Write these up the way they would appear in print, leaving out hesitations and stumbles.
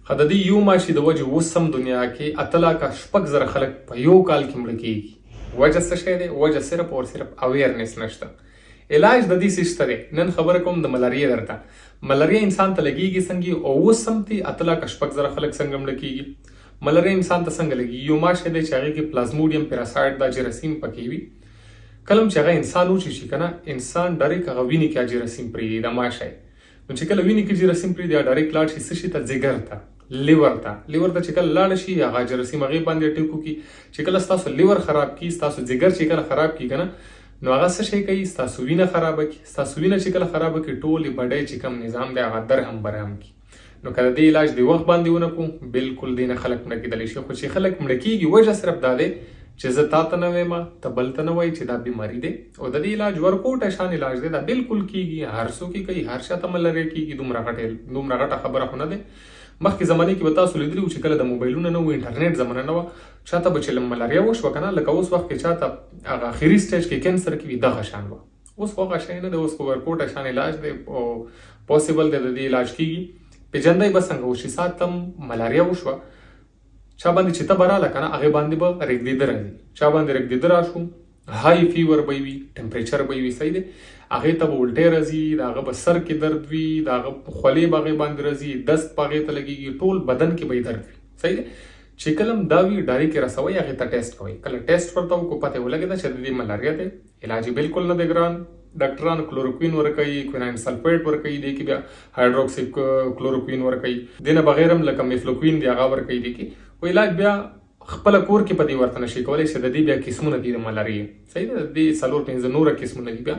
خو د دې یو ماشي د وجې اوس هم دنیا کې 8,00,000 خلک په یو کال کې مړه کېږي. وجه څه شی دی؟ وجه صرف او صرف اویرنس نشته. علاج د دې څه دی؟ نن خبره کوم د ملاریا درته. ملاریا انسان ته لګیږي څنګه او اوس هم تی 8,00,000 خلک څنګه مړه کېږي. ملاریا انسان ته څنګه لګي؟ یو ماشه دی چې هغه کې پلازموډیم پیراسایت دا جراثیم پکې وي. کلم چې هغه انسان وچی شي کنه انسان ډایرک هغه ویني کې جراثیم پرې د ماشه. نو چې کله ویني کې جراثیم پرې دی ډایرک لاړ شي څه شي ته ځګر ته لیور ته چې کله لاړ شي هغه جراثیم هغه باندې ټیکو کی چې کله تاسو لیور خراب کی تاسو ځګر چې کله خراب کی کنه نو هغه څه شي کوي تاسو وینه خراب کی تاسو وینه چې کله خراب کی ټولي بډای چې کم نظام دی هغه درهم برهم کی. نو کله دې علاج دی وخت باندې ونه کو بالکل دینه خلک مړه کېدلی شي. خو چې خلک مړه کېږي وجه صرف دا دی چې زه تا ته نه وایم ته بل ته نه وایي چې دا بیماري دی او د دې علاج ورکوټه شان علاج دی دا بالکل کېږي. هر څوک یې کوي هر چا ته ملاریا کېږي. دومره غټه خبره خو نه دی. مخکې زمانه کې به تاسو لیدلي وو چې کله د موبایلونو نه و انټرنیټ زمانه نه وه چاته به چې ملاریا وشوه که نه لکه اوس وخت کې چاته هغه اخري سټیج کې کینسر کې وي دغه شان وه. اوس خو هغه شی نه دی. اوس خو ورکوټه شان علاج دی او پوسیبل دی د دې علاج کېږي. پیژندی به څنګه وشي سات تم ملاریا وشوه چا باندې چې ته به راله که نه هغې باندې به رېږدېده راځي. چا باندې رېږدېده راشو های فیور به وي ټمپریچر به وي صحیح دی. هغې ته به الټۍ راځي د هغه به سر کې درد وي د هغه خولې به هغې باندې راځي دست به هغې ته لګېږي ټول بدن کې به یې درد وي صحیح دی. چې کله هم دا وي ډایرک یې رسوئ هغې ته ټیسټ کوئ. کله ټیسټ ورته وکړو پته یې ولګېده چې د دې ملاریا دی. علاج یې بالکل نه دی ګران. ډاکټران کلوروکوین ورکوي کویناین سلفیټ ورکوي دې کې بیا هایدروکسي کلوروکوین ورکوي دې نه بغیر هم لکه میفلوکوین دی هغه ورکوي دې کې خو علاج بیا خپله کور کې په دې ورته نشي کولی چې د دې بیا قسمونه دي د ملاریا صحیح ده. د دې 4-5 نوره قسمونه دي بیا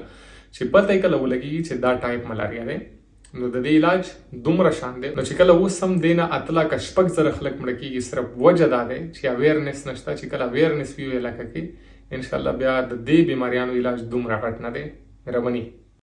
چې پته یې کله ولګېږي چې دا ټایپ ملاریا دی. نو د دې علاج دومره شان دی. نو چې کله اوس هم دی نه 8,00,000 خلک مړه کېږي صرف وجه دا دی چې اویرنس نشته. چې کله اویرنس وي علاقه کې انشاءالله بیا د دې بیماریانو علاج دومره غټ نه دی. مهرباني.